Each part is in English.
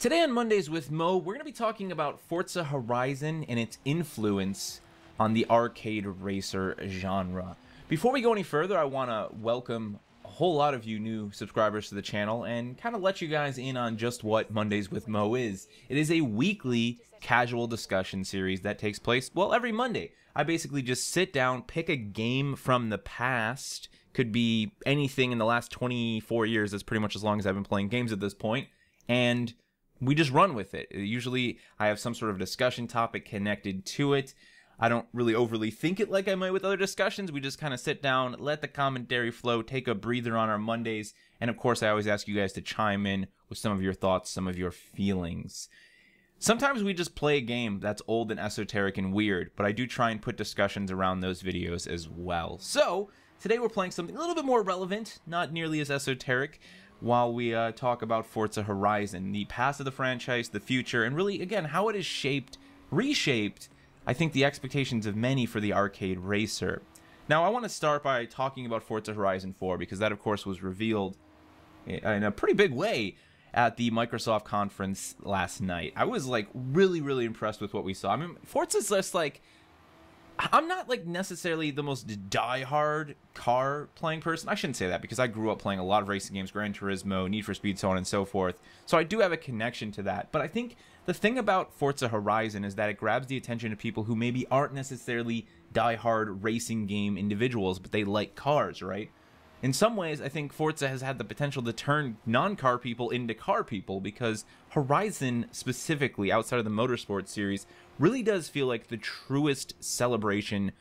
Today on Mondays with Mo, we're going to be talking about Forza Horizon and its influence on the arcade racer genre. Before we go any further, I want to welcome a whole lot of you new subscribers to the channel and kind of let you guys in on just what Mondays with Mo is. It is a weekly casual discussion series that takes place, well, every Monday. I basically just sit down, pick a game from the past, could be anything in the last 24 years, that's pretty much as long as I've been playing games at this point, and we just run with it. Usually I have some sort of discussion topic connected to it. I don't really overly think it like I might with other discussions. We just kind of sit down, let the commentary flow, take a breather on our Mondays, and of course I always ask you guys to chime in with some of your thoughts, some of your feelings. Sometimes we just play a game that's old and esoteric and weird, but I do try and put discussions around those videos as well. So, today we're playing something a little bit more relevant, not nearly as esoteric, while we talk about Forza Horizon, the past of the franchise, the future, and really, again, how it has reshaped, I think, the expectations of many for the arcade racer. Now, I want to start by talking about Forza Horizon 4, because that, of course, was revealed in a pretty big way at the Microsoft conference last night. I was, like, really impressed with what we saw. I mean, Forza's just, like, I'm not, like, necessarily the most die-hard car-playing person. I shouldn't say that, because I grew up playing a lot of racing games, Gran Turismo, Need for Speed, so on and so forth. So I do have a connection to that. But I think the thing about Forza Horizon is that it grabs the attention of people who maybe aren't necessarily die-hard racing game individuals, but they like cars, right? In some ways, I think Forza has had the potential to turn non-car people into car people, because Horizon, specifically, outside of the Motorsport series, really does feel like the truest celebration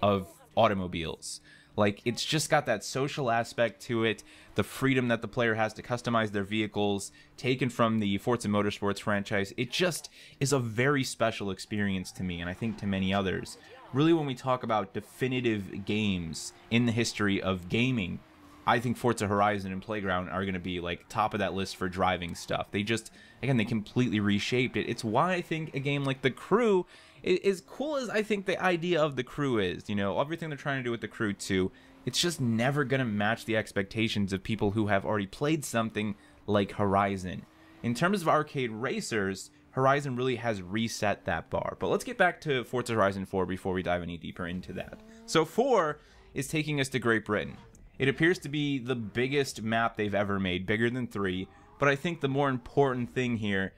of automobiles. Like, it's just got that social aspect to it, the freedom that the player has to customize their vehicles, taken from the Forza Motorsports franchise. It just is a very special experience to me, and I think to many others. Really, when we talk about definitive games in the history of gaming, I think Forza Horizon and Playground are going to be, like, top of that list for driving stuff. They just, again, they completely reshaped it. It's why I think a game like The Crew, as cool as I think the idea of The Crew is, you know, everything they're trying to do with The Crew 2, it's just never going to match the expectations of people who have already played something like Horizon. In terms of arcade racers, Horizon really has reset that bar. But let's get back to Forza Horizon 4 before we dive any deeper into that. So 4 is taking us to Great Britain. It appears to be the biggest map they've ever made, bigger than 3, but I think the more important thing here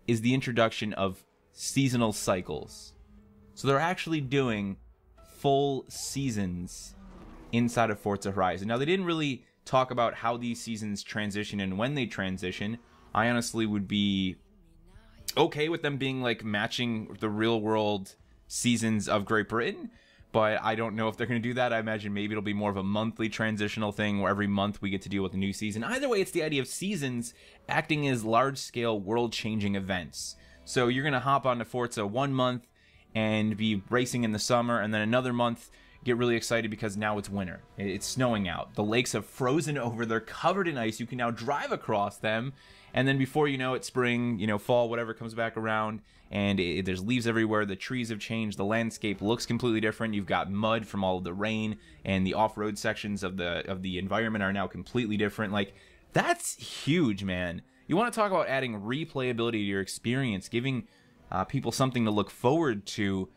is the introduction of seasonal cycles. So they're actually doing full seasons inside of Forza Horizon. Now, they didn't really talk about how these seasons transition and when they transition. I honestly would be okay with them being, like, matching the real-world seasons of Great Britain, but I don't know if they're going to do that. I imagine maybe it'll be more of a monthly transitional thing where every month we get to deal with a new season. Either way, it's the idea of seasons acting as large-scale, world-changing events. So you're going to hop onto Forza 1 month and be racing in the summer, and then another month get really excited because now it's winter. It's snowing out. The lakes have frozen over. They're covered in ice. You can now drive across them. And then before you know it, spring, you know, fall, whatever comes back around, and there's leaves everywhere. The trees have changed. The landscape looks completely different. You've got mud from all of the rain, and the off-road sections of the environment are now completely different. Like, that's huge, man. You want to talk about adding replayability to your experience, giving people something to look forward to.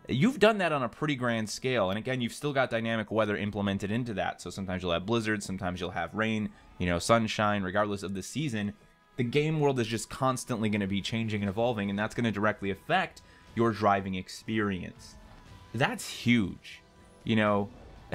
You've done that on a pretty grand scale, and again, you've still got dynamic weather implemented into that. So sometimes you'll have blizzards, sometimes you'll have rain, you know, sunshine, regardless of the season. The game world is just constantly going to be changing and evolving, and that's going to directly affect your driving experience. That's huge. You know,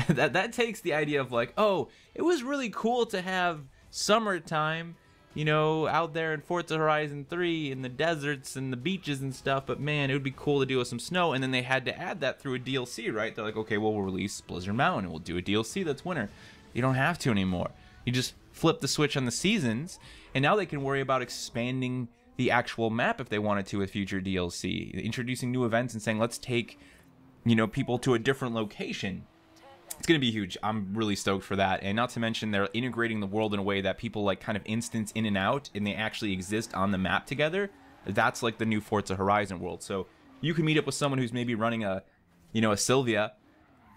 that takes the idea of, like, oh, it was really cool to have summertime, you know, out there in Forza Horizon 3 in the deserts and the beaches and stuff, but man, it would be cool to deal with some snow. And then they had to add that through a DLC, right? They're like, okay, well, we'll release Blizzard Mountain and we'll do a DLC that's winter. You don't have to anymore. You just flip the switch on the seasons, and now they can worry about expanding the actual map if they wanted to with future DLC, introducing new events and saying, let's take, you know, people to a different location. It's going to be huge. I'm really stoked for that. And not to mention, they're integrating the world in a way that people, like, kind of instance in and out, and they actually exist on the map together. That's like the new Forza Horizon world. So you can meet up with someone who's maybe running a, you know, a Sylvia,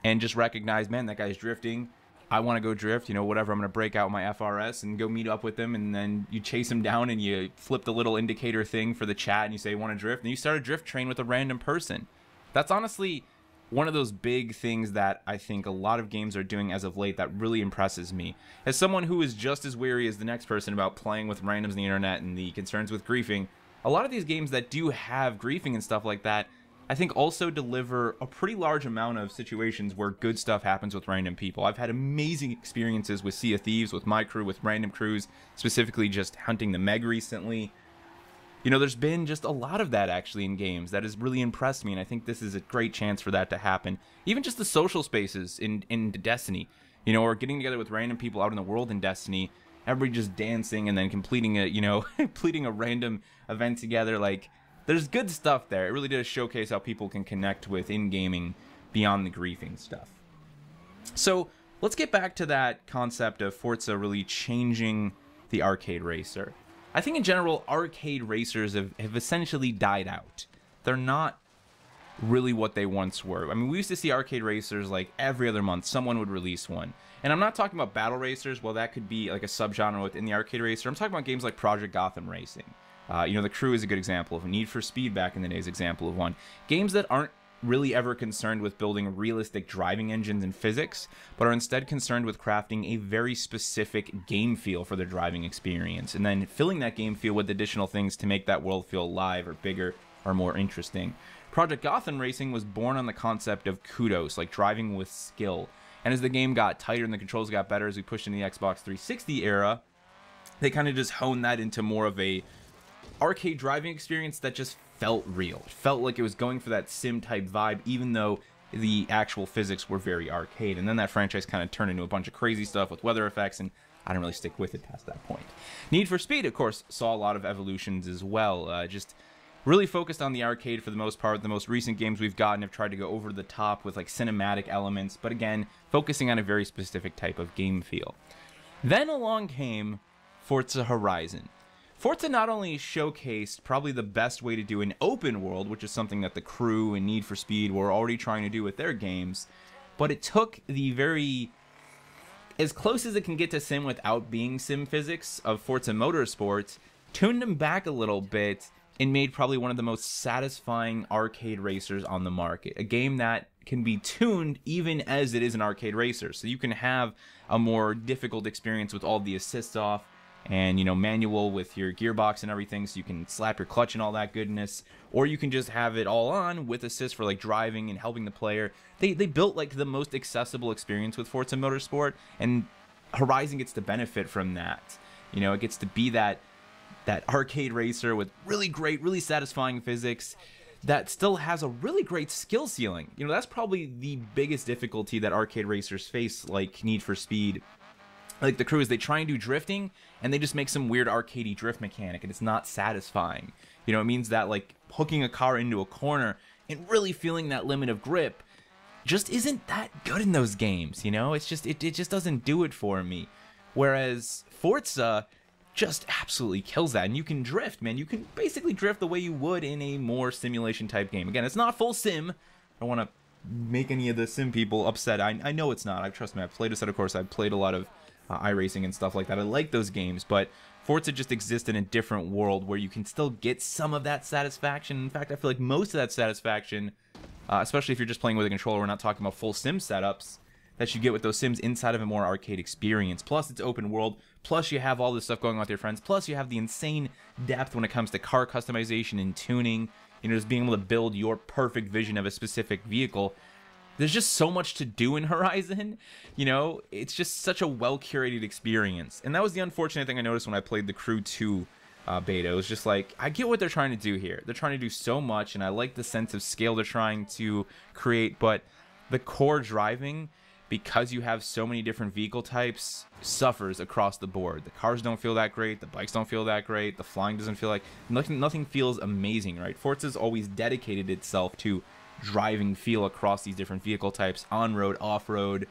and just recognize, man, that guy's drifting. I want to go drift, you know, whatever, I'm going to break out my FRS and go meet up with them, and then you chase them down and you flip the little indicator thing for the chat and you say, want to drift, and you start a drift train with a random person. That's honestly one of those big things that I think a lot of games are doing as of late that really impresses me. As someone who is just as wary as the next person about playing with randoms on the internet and the concerns with griefing, a lot of these games that do have griefing and stuff like that, I think also deliver a pretty large amount of situations where good stuff happens with random people. I've had amazing experiences with Sea of Thieves, with my crew, with random crews, specifically just hunting the Meg recently. You know, there's been just a lot of that actually in games that has really impressed me, and I think this is a great chance for that to happen. Even just the social spaces in Destiny, you know, or getting together with random people out in the world in Destiny, everybody just dancing and then completing a, you know, completing a random event together, like, there's good stuff there. It really does showcase how people can connect with in-gaming beyond the griefing stuff. So let's get back to that concept of Forza really changing the arcade racer. I think in general, arcade racers have essentially died out. They're not really what they once were. I mean, we used to see arcade racers like every other month. Someone would release one. And I'm not talking about battle racers. Well, that could be like a subgenre within the arcade racer. I'm talking about games like Project Gotham Racing. You know, The Crew is a good example of a Need for Speed back in the day's example of one. Games that aren't really ever concerned with building realistic driving engines and physics, but are instead concerned with crafting a very specific game feel for the driving experience, and then filling that game feel with additional things to make that world feel alive or bigger or more interesting. Project Gotham Racing was born on the concept of kudos, like driving with skill. And as the game got tighter and the controls got better as we pushed into the Xbox 360 era, they kind of just honed that into more of a arcade driving experience that just felt real. It felt like it was going for that sim type vibe, even though the actual physics were very arcade. And then that franchise kind of turned into a bunch of crazy stuff with weather effects, and I didn't really stick with it past that point. Need for Speed, of course, saw a lot of evolutions as well. Just really focused on the arcade for the most part. The most recent games we've gotten have tried to go over the top with like cinematic elements, but again, focusing on a very specific type of game feel. Then along came Forza Horizon. Forza not only showcased probably the best way to do an open world, which is something that The Crew and Need for Speed were already trying to do with their games, but it took the very, as close as it can get to sim without being sim physics of Forza Motorsport, tuned them back a little bit and made probably one of the most satisfying arcade racers on the market. A game that can be tuned even as it is an arcade racer, so you can have a more difficult experience with all the assists off, and, you know, manual with your gearbox and everything, so you can slap your clutch and all that goodness, or you can just have it all on with assist for like driving and helping the player. They built like the most accessible experience with Forza Motorsport, and Horizon gets to benefit from that. You know, it gets to be that arcade racer with really great, really satisfying physics that still has a really great skill ceiling. You know, that's probably the biggest difficulty that arcade racers face, like Need for Speed, like The Crew, is they try and do drifting, and they just make some weird arcadey drift mechanic, and it's not satisfying. You know, it means that, like, hooking a car into a corner and really feeling that limit of grip just isn't that good in those games, you know? It's just, it just doesn't do it for me. Whereas Forza just absolutely kills that, and you can drift, man. You can basically drift the way you would in a more simulation-type game. Again, it's not full sim. I don't want to make any of the sim people upset. I know it's not. Trust me, I've played a set, of course. I've played a lot of iRacing and stuff like that. I like those games, but Forza just exists in a different world where you can still get some of that satisfaction. In fact, I feel like most of that satisfaction, especially if you're just playing with a controller, we're not talking about full sim setups, that you get with those sims inside of a more arcade experience. Plus, it's open world. Plus, you have all this stuff going on with your friends. Plus, you have the insane depth when it comes to car customization and tuning. You know, just being able to build your perfect vision of a specific vehicle. There's just so much to do in Horizon, you know, it's just such a well-curated experience. And that was the unfortunate thing I noticed when I played the Crew 2 beta. It was just like, I get what they're trying to do here. They're trying to do so much, and I like the sense of scale they're trying to create, but the core driving, because you have so many different vehicle types, suffers across the board. The cars don't feel that great, the bikes don't feel that great, the flying doesn't feel like, nothing feels amazing, right? Forza's always dedicated itself to driving feel across these different vehicle types, on-road, off-road,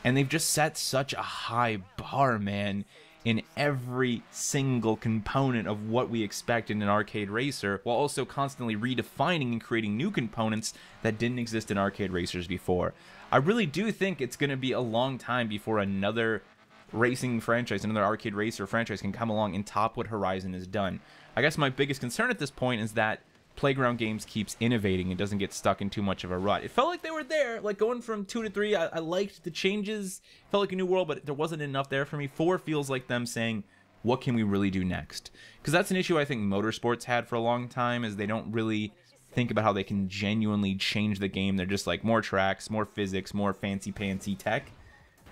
and they've just set such a high bar, man. in every single component of what we expect in an arcade racer, while also constantly redefining and creating new components that didn't exist in arcade racers before. I really do think it's going to be a long time before another racing franchise, another arcade racer franchise can come along and top what Horizon has done. I guess my biggest concern at this point is that Playground Games keeps innovating and doesn't get stuck in too much of a rut. It felt like they were there, like going from 2 to 3, I liked the changes, felt like a new world, but there wasn't enough there for me. 4 feels like them saying, what can we really do next? Because that's an issue I think Motorsports had for a long time, is they don't really think about how they can genuinely change the game. They're just like, more tracks, more physics, more fancy-pantsy tech.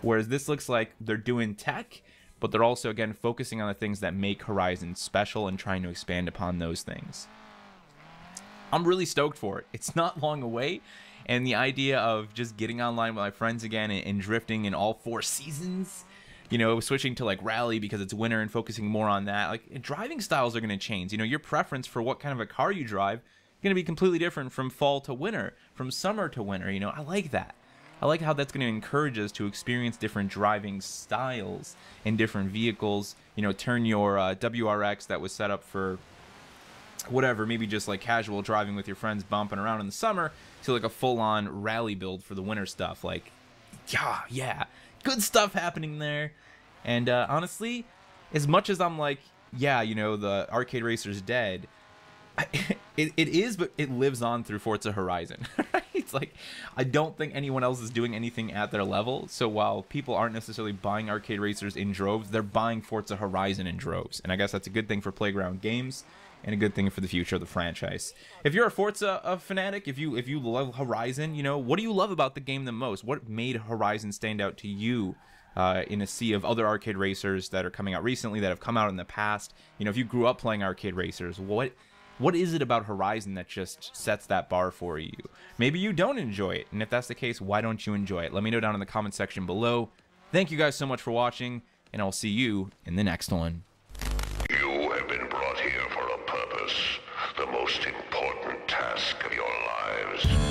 Whereas this looks like they're doing tech, but they're also, again, focusing on the things that make Horizon special and trying to expand upon those things. I'm really stoked for it. It's not long away, and the idea of just getting online with my friends again and drifting in all 4 seasons, you know, switching to like rally because it's winter and focusing more on that. Like, driving styles are going to change. You know, your preference for what kind of a car you drive is going to be completely different from fall to winter, from summer to winter. You know, I like that. I like how that's going to encourage us to experience different driving styles in different vehicles. You know, turn your WRX that was set up for whatever, maybe just like casual driving with your friends bumping around in the summer, to like a full-on rally build for the winter stuff. Like, yeah, good stuff happening there. And honestly, as much as I'm like, yeah, you know, the arcade racer's dead, it is, but it lives on through Forza Horizon. It's like, I don't think anyone else is doing anything at their level. So while people aren't necessarily buying arcade racers in droves, they're buying Forza Horizon in droves. And I guess that's a good thing for Playground Games, and a good thing for the future of the franchise. If you're a Forza fanatic, if you love Horizon, you know, what do you love about the game the most? What made Horizon stand out to you in a sea of other arcade racers that are coming out recently, that have come out in the past? You know, if you grew up playing arcade racers, what is it about Horizon that just sets that bar for you? Maybe you don't enjoy it, and if that's the case, why don't you enjoy it? Let me know down in the comment section below. Thank you guys so much for watching, and I'll see you in the next one. You have been brought here for a purpose, the most important task of your lives.